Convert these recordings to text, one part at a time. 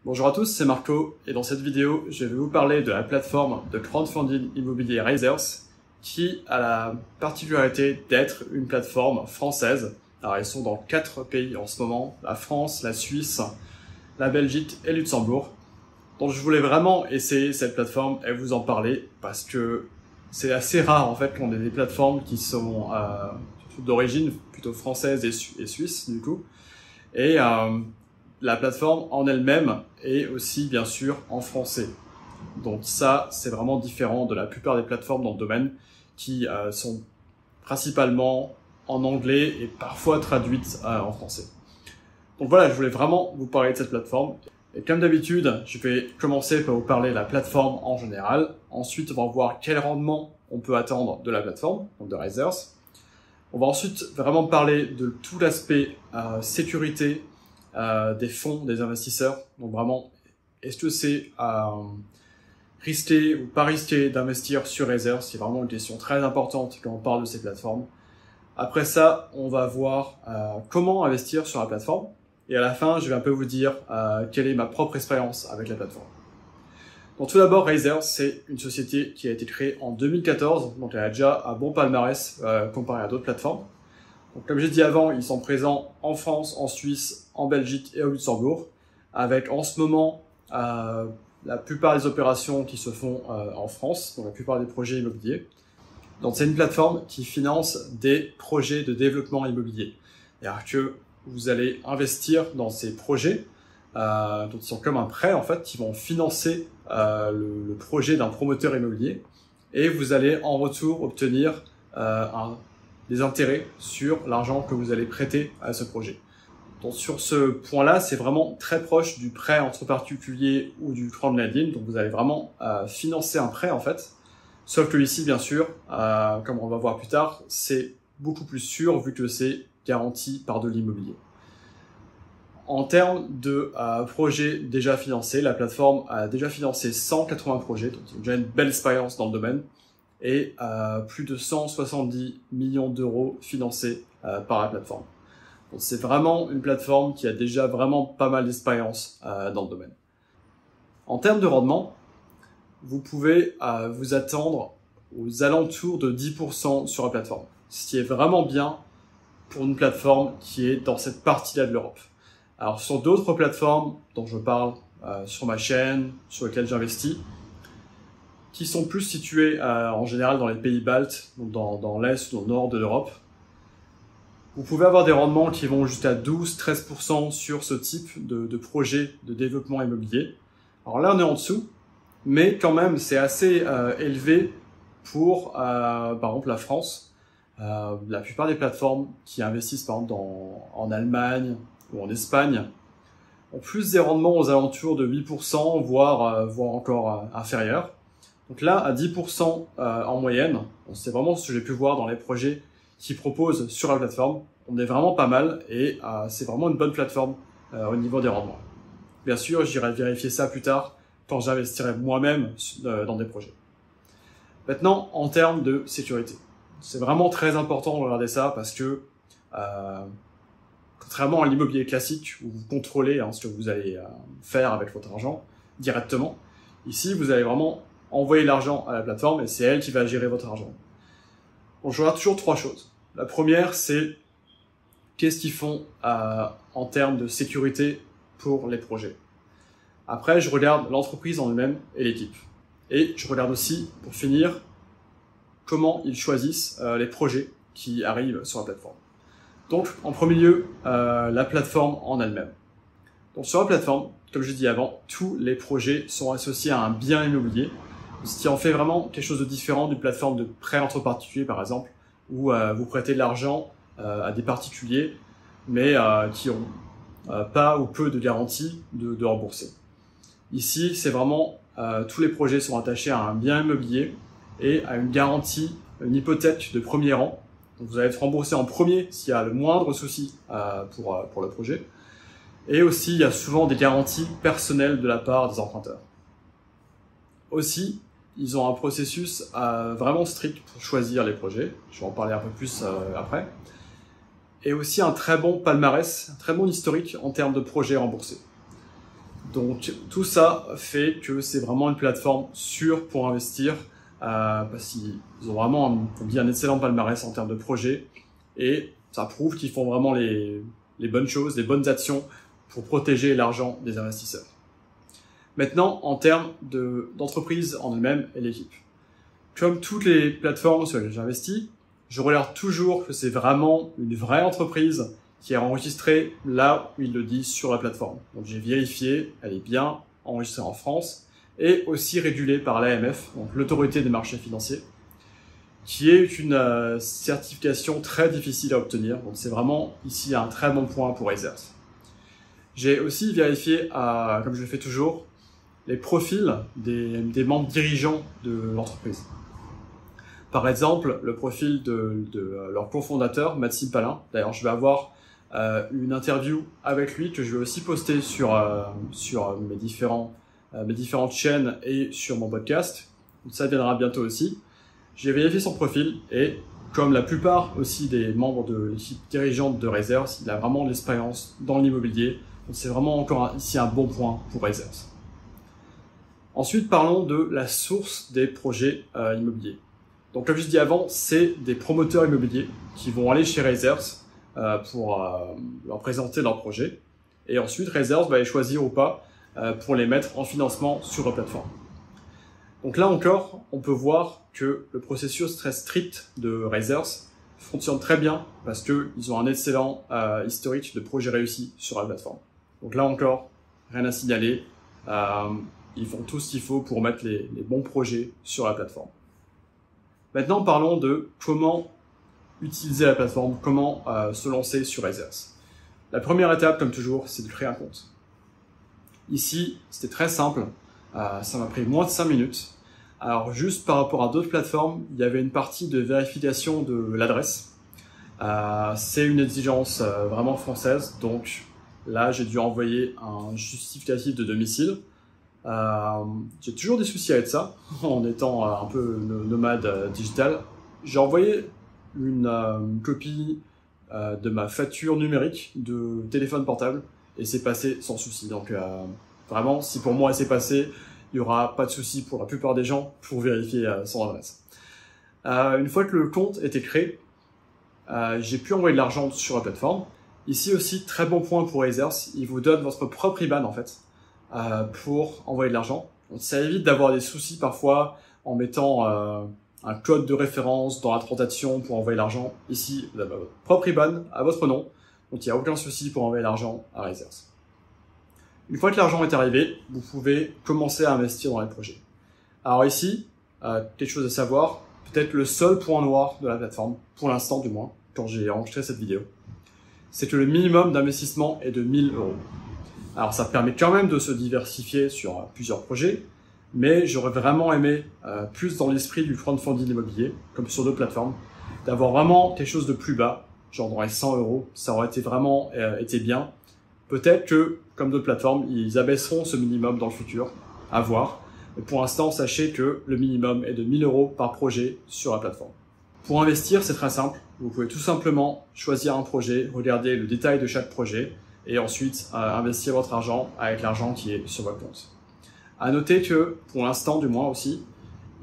Bonjour à tous, c'est Marco et dans cette vidéo, je vais vous parler de la plateforme de crowdfunding immobilier Raizers qui a la particularité d'être une plateforme française. Alors ils sont dans 4 pays en ce moment, la France, la Suisse, la Belgique et Luxembourg. Donc je voulais vraiment essayer cette plateforme et vous en parler parce que c'est assez rare en fait qu'on ait des plateformes qui sont d'origine plutôt française et suisse du coup. Et la plateforme en elle-même est aussi bien sûr en français. Donc ça, c'est vraiment différent de la plupart des plateformes dans le domaine qui sont principalement en anglais et parfois traduites en français. Donc voilà, je voulais vraiment vous parler de cette plateforme. Et comme d'habitude, je vais commencer par vous parler de la plateforme en général. Ensuite, on va voir quel rendement on peut attendre de la plateforme, donc de Raizers. On va ensuite vraiment parler de tout l'aspect sécurité des fonds, des investisseurs. Donc vraiment, est-ce que c'est risqué ou pas risqué d'investir sur Raizers? C'est vraiment une question très importante quand on parle de ces plateformes. Après ça, on va voir comment investir sur la plateforme. Et à la fin, je vais un peu vous dire quelle est ma propre expérience avec la plateforme. Donc tout d'abord, Raizers, c'est une société qui a été créée en 2014. Donc elle a déjà un bon palmarès comparé à d'autres plateformes. Donc, comme j'ai dit avant, ils sont présents en France, en Suisse, en Belgique et au Luxembourg, avec en ce moment la plupart des opérations qui se font en France, donc la plupart des projets immobiliers. Donc c'est une plateforme qui finance des projets de développement immobilier. C'est-à-dire que vous allez investir dans ces projets, donc ils sont comme un prêt en fait, qui vont financer le projet d'un promoteur immobilier, et vous allez en retour obtenir des intérêts sur l'argent que vous allez prêter à ce projet. Donc sur ce point-là, c'est vraiment très proche du prêt entre particuliers ou du crowdlending. Donc vous allez vraiment financer un prêt en fait. Sauf que ici, bien sûr, comme on va voir plus tard, c'est beaucoup plus sûr vu que c'est garanti par de l'immobilier. En termes de projets déjà financés, la plateforme a déjà financé 180 projets, donc c'est déjà une belle expérience dans le domaine, et plus de 170 millions d'euros financés par la plateforme. Donc c'est vraiment une plateforme qui a déjà vraiment pas mal d'expérience dans le domaine. En termes de rendement, vous pouvez vous attendre aux alentours de 10% sur la plateforme, ce qui est vraiment bien pour une plateforme qui est dans cette partie-là de l'Europe. Alors sur d'autres plateformes dont je parle sur ma chaîne, sur lesquelles j'investis, qui sont plus situés en général dans les pays baltes, donc dans l'est ou dans le nord de l'Europe. Vous pouvez avoir des rendements qui vont jusqu'à 12-13% sur ce type de projet de développement immobilier. Alors là, on est en dessous, mais quand même, c'est assez élevé pour, par exemple, la France. La plupart des plateformes qui investissent, par exemple, en Allemagne ou en Espagne, ont plus des rendements aux alentours de 8%, voire encore inférieurs. Donc là, à 10% en moyenne, c'est vraiment ce que j'ai pu voir dans les projets qui proposent sur la plateforme. On est vraiment pas mal et c'est vraiment une bonne plateforme au niveau des rendements. Bien sûr, j'irai vérifier ça plus tard quand j'investirai moi-même dans des projets. Maintenant, en termes de sécurité, c'est vraiment très important de regarder ça parce que contrairement à l'immobilier classique où vous contrôlez ce que vous allez faire avec votre argent directement, ici, vous allez vraiment envoyer l'argent à la plateforme et c'est elle qui va gérer votre argent. Donc je regarde toujours 3 choses. La première, c'est qu'est-ce qu'ils font en termes de sécurité pour les projets. Après, je regarde l'entreprise en elle-même et l'équipe. Et je regarde aussi, pour finir, comment ils choisissent les projets qui arrivent sur la plateforme. Donc, en premier lieu, la plateforme en elle-même. Donc sur la plateforme, comme je l'ai dit avant, tous les projets sont associés à un bien immobilier, ce qui en fait vraiment quelque chose de différent d'une plateforme de prêt entre particuliers, par exemple, où vous prêtez de l'argent à des particuliers, mais qui ont pas ou peu de garantie de rembourser. Ici, c'est vraiment tous les projets sont attachés à un bien immobilier et à une garantie, une hypothèque de premier rang. Donc vous allez être remboursé en premier s'il y a le moindre souci pour le projet. Et aussi, il y a souvent des garanties personnelles de la part des emprunteurs. Aussi, ils ont un processus vraiment strict pour choisir les projets. Je vais en parler un peu plus après. Et aussi un très bon palmarès, un très bon historique en termes de projets remboursés. Donc tout ça fait que c'est vraiment une plateforme sûre pour investir, parce qu'ils ont vraiment un excellent palmarès en termes de projets, et ça prouve qu'ils font vraiment les bonnes choses, les bonnes actions pour protéger l'argent des investisseurs. Maintenant, en termes d'entreprise en elle-même et l'équipe. Comme toutes les plateformes sur lesquelles j'investis, je regarde toujours que c'est vraiment une vraie entreprise qui est enregistrée là où ils le disent sur la plateforme. Donc j'ai vérifié, elle est bien enregistrée en France et aussi régulée par l'AMF, donc l'autorité des marchés financiers, qui est une certification très difficile à obtenir. Donc c'est vraiment ici un très bon point pour Razers. J'ai aussi vérifié, comme je le fais toujours, les profils des membres dirigeants de l'entreprise. Par exemple, le profil de leur cofondateur, Maxime Palin. D'ailleurs, je vais avoir une interview avec lui que je vais aussi poster sur mes différentes chaînes et sur mon podcast. Ça viendra bientôt aussi. J'ai vérifié son profil et comme la plupart aussi des membres de l'équipe dirigeante de Razers, il a vraiment de l'expérience dans l'immobilier. Donc c'est vraiment encore ici un bon point pour Razers. Ensuite, parlons de la source des projets immobiliers. Donc comme je dis avant, c'est des promoteurs immobiliers qui vont aller chez Razers pour leur présenter leur projet. Et ensuite, Razers va les choisir ou pas pour les mettre en financement sur la plateforme. Donc là encore, on peut voir que le processus très strict de Razers fonctionne très bien parce qu'ils ont un excellent historique de projets réussis sur la plateforme. Donc là encore, rien à signaler. Ils font tout ce qu'il faut pour mettre les bons projets sur la plateforme. Maintenant, parlons de comment utiliser la plateforme, comment se lancer sur Razers. La première étape, comme toujours, c'est de créer un compte. Ici, c'était très simple. Ça m'a pris moins de 5 minutes. Alors, juste par rapport à d'autres plateformes, il y avait une partie de vérification de l'adresse. C'est une exigence vraiment française. Donc là, j'ai dû envoyer un justificatif de domicile. J'ai toujours des soucis avec ça, en étant un peu nomade digital. J'ai envoyé une copie de ma facture numérique de téléphone portable et c'est passé sans souci. Donc vraiment, si pour moi c'est passé, il n'y aura pas de souci pour la plupart des gens pour vérifier son adresse. Une fois que le compte était créé, j'ai pu envoyer de l'argent sur la plateforme. Ici aussi, très bon point pour Razers, il vous donne votre propre IBAN en fait. Pour envoyer de l'argent. Donc, ça évite d'avoir des soucis parfois en mettant un code de référence dans la transaction pour envoyer l'argent. Ici, vous avez votre propre IBAN à votre nom, donc il n'y a aucun souci pour envoyer l'argent à Razers. Une fois que l'argent est arrivé, vous pouvez commencer à investir dans les projets. Alors ici, quelque chose à savoir, peut-être le seul point noir de la plateforme, pour l'instant du moins, quand j'ai enregistré cette vidéo, c'est que le minimum d'investissement est de 1 000 €. Alors ça permet quand même de se diversifier sur plusieurs projets, mais j'aurais vraiment aimé, plus dans l'esprit du crowdfunding immobilier, comme sur d'autres plateformes, d'avoir vraiment quelque chose de plus bas, genre dans les 100 €, ça aurait été vraiment été bien. Peut-être que, comme d'autres plateformes, ils abaisseront ce minimum dans le futur, à voir. Mais pour l'instant, sachez que le minimum est de 1 000 € par projet sur la plateforme. Pour investir, c'est très simple. Vous pouvez tout simplement choisir un projet, regarder le détail de chaque projet, et ensuite investir votre argent avec l'argent qui est sur votre compte. À noter que, pour l'instant du moins aussi,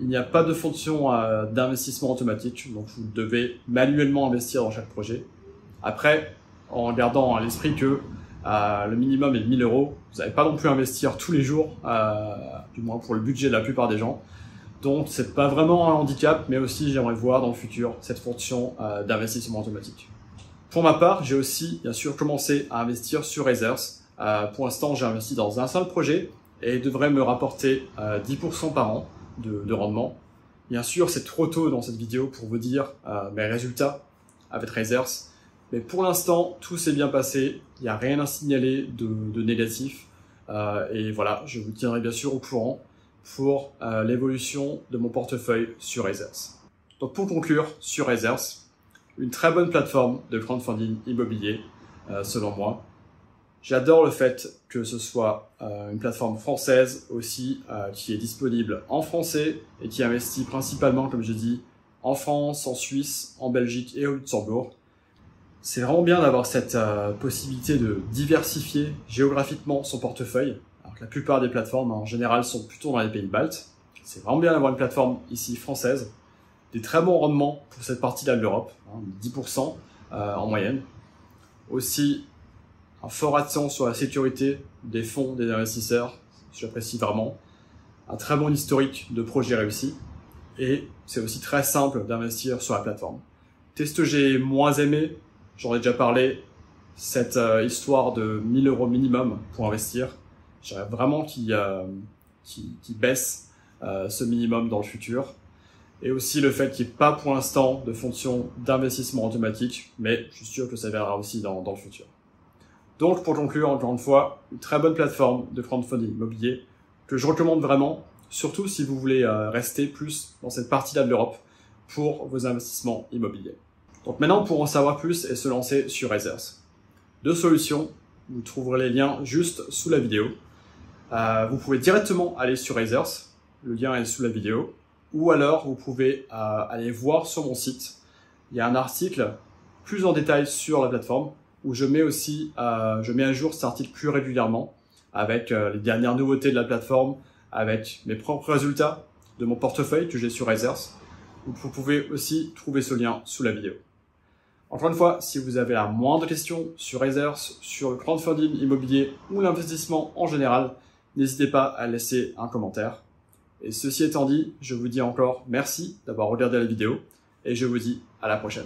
il n'y a pas de fonction d'investissement automatique, donc vous devez manuellement investir dans chaque projet. Après, en gardant à l'esprit que le minimum est de 1 000 €, vous n'allez pas non plus investir tous les jours, du moins pour le budget de la plupart des gens. Donc c'est pas vraiment un handicap, mais aussi j'aimerais voir dans le futur cette fonction d'investissement automatique. Pour ma part, j'ai aussi, bien sûr, commencé à investir sur Razers. Pour l'instant, j'ai investi dans un seul projet et il devrait me rapporter 10% par an de rendement. Bien sûr, c'est trop tôt dans cette vidéo pour vous dire mes résultats avec Razers. Mais pour l'instant, tout s'est bien passé. Il n'y a rien à signaler de négatif. Et voilà, je vous tiendrai bien sûr au courant pour l'évolution de mon portefeuille sur Razers. Donc pour conclure, sur Razers, une très bonne plateforme de crowdfunding immobilier, selon moi. J'adore le fait que ce soit une plateforme française aussi, qui est disponible en français et qui investit principalement, comme je dis, en France, en Suisse, en Belgique et au Luxembourg. C'est vraiment bien d'avoir cette possibilité de diversifier géographiquement son portefeuille. Alors que la plupart des plateformes en général sont plutôt dans les pays baltes. C'est vraiment bien d'avoir une plateforme ici française. Des très bons rendements pour cette partie-là de l'Europe, 10% en moyenne. Aussi, un fort accent sur la sécurité des fonds des investisseurs, j'apprécie vraiment. Un très bon historique de projets réussis. Et c'est aussi très simple d'investir sur la plateforme. Qu'est-ce que j'ai moins aimé? J'en ai déjà parlé, cette histoire de 1000 € minimum pour investir. J'aimerais vraiment qu'il baisse ce minimum dans le futur. Et aussi le fait qu'il n'y ait pas pour l'instant de fonction d'investissement automatique, mais je suis sûr que ça viendra aussi dans le futur. Donc pour conclure, encore une fois, une très bonne plateforme de crowdfunding immobilier que je recommande vraiment, surtout si vous voulez rester plus dans cette partie-là de l'Europe pour vos investissements immobiliers. Donc maintenant, pour en savoir plus et se lancer sur Razers. Deux solutions, vous trouverez les liens juste sous la vidéo. Vous pouvez directement aller sur Razers, le lien est sous la vidéo, ou alors vous pouvez aller voir sur mon site. Il y a un article plus en détail sur la plateforme où je mets à jour cet article plus régulièrement avec les dernières nouveautés de la plateforme, avec mes propres résultats de mon portefeuille que j'ai sur Razers. Vous pouvez aussi trouver ce lien sous la vidéo. Encore une fois, si vous avez la moindre question sur Razers, sur le crowdfunding immobilier ou l'investissement en général, n'hésitez pas à laisser un commentaire. Et ceci étant dit, je vous dis encore merci d'avoir regardé la vidéo et je vous dis à la prochaine.